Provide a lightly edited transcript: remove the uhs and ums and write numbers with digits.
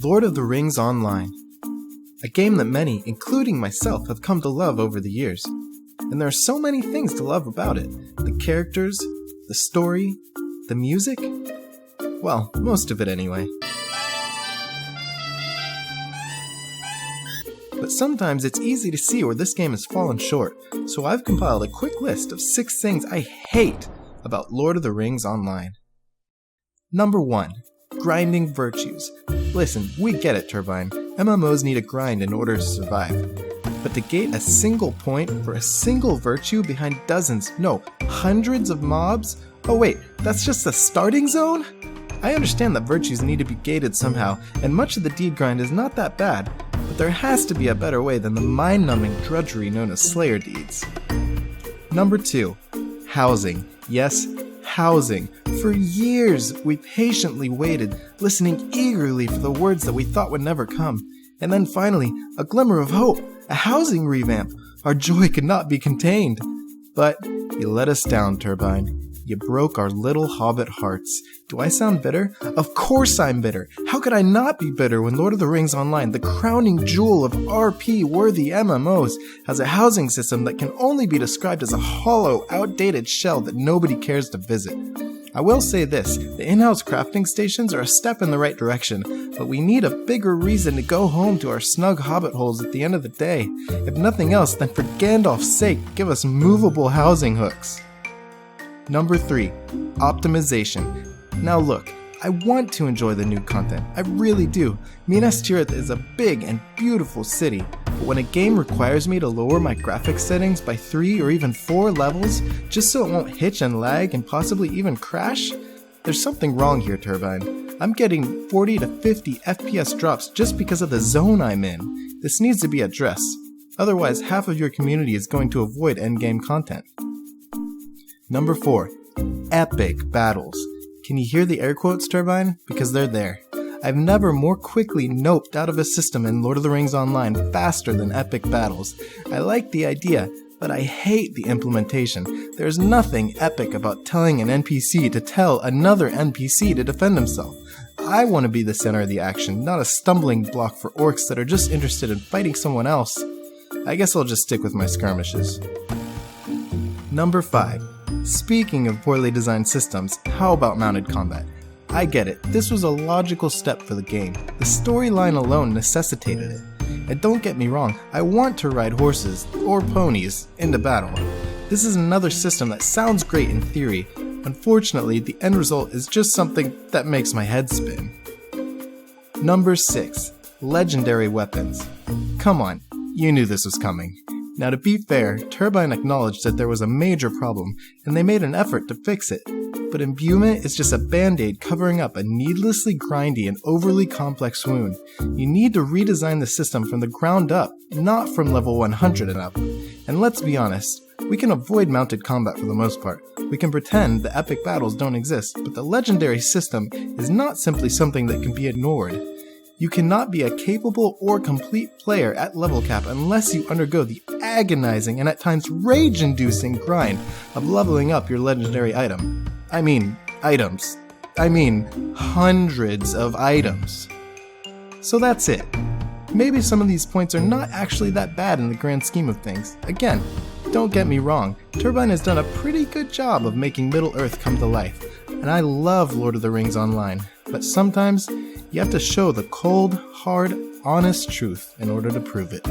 Lord of the Rings Online. A game that many, including myself, have come to love over the years. And there are so many things to love about it. The characters, the story, the music. Well, most of it anyway. But sometimes it's easy to see where this game has fallen short, so I've compiled a quick list of 6 things I hate about Lord of the Rings Online. Number 1. Grinding virtues. Listen, we get it, Turbine. MMOs need a grind in order to survive. But to gate a single point for a single virtue behind dozens, no, hundreds of mobs? Oh wait, that's just the starting zone? I understand that virtues need to be gated somehow, and much of the deed grind is not that bad, but there has to be a better way than the mind-numbing drudgery known as Slayer deeds. Number 2. Housing. Yes, housing. For years, we patiently waited, listening eagerly for the words that we thought would never come. And then finally, a glimmer of hope, a housing revamp. Our joy could not be contained. But you let us down, Turbine. You broke our little hobbit hearts. Do I sound bitter? Of course I'm bitter. How could I not be bitter when Lord of the Rings Online, the crowning jewel of RP-worthy MMOs, has a housing system that can only be described as a hollow, outdated shell that nobody cares to visit? I will say this, the in-house crafting stations are a step in the right direction, but we need a bigger reason to go home to our snug hobbit holes at the end of the day. If nothing else, then for Gandalf's sake, give us movable housing hooks. Number 3. Optimization. Now look, I want to enjoy the new content, I really do. Minas Tirith is a big and beautiful city, but when a game requires me to lower my graphics settings by 3 or even 4 levels, just so it won't hitch and lag and possibly even crash, there's something wrong here, Turbine. I'm getting 40 to 50 FPS drops just because of the zone I'm in. This needs to be addressed, otherwise half of your community is going to avoid endgame content. Number 4. Epic battles. Can you hear the air quotes, Turbine? Because they're there. I've never more quickly noped out of a system in Lord of the Rings Online faster than epic battles. I like the idea, but I hate the implementation. There's nothing epic about telling an NPC to tell another NPC to defend himself. I want to be the center of the action, not a stumbling block for orcs that are just interested in fighting someone else. I guess I'll just stick with my skirmishes. Number 5. Speaking of poorly designed systems, how about mounted combat? I get it, this was a logical step for the game. The storyline alone necessitated it. And don't get me wrong, I want to ride horses, or ponies, into battle. This is another system that sounds great in theory. Unfortunately, the end result is just something that makes my head spin. Number 6. Legendary weapons. Come on, you knew this was coming. Now to be fair, Turbine acknowledged that there was a major problem, and they made an effort to fix it. But imbuement is just a band-aid covering up a needlessly grindy and overly complex wound. You need to redesign the system from the ground up, not from level 100 and up. And let's be honest, we can avoid mounted combat for the most part. We can pretend the epic battles don't exist, but the legendary system is not simply something that can be ignored. You cannot be a capable or complete player at level cap unless you undergo the agonizing and at times rage-inducing grind of leveling up your legendary item. Items. Hundreds of items. So that's it. Maybe some of these points are not actually that bad in the grand scheme of things. Again, don't get me wrong, Turbine has done a pretty good job of making Middle-earth come to life, and I love Lord of the Rings Online, but sometimes you have to show the cold, hard, honest truth in order to prove it.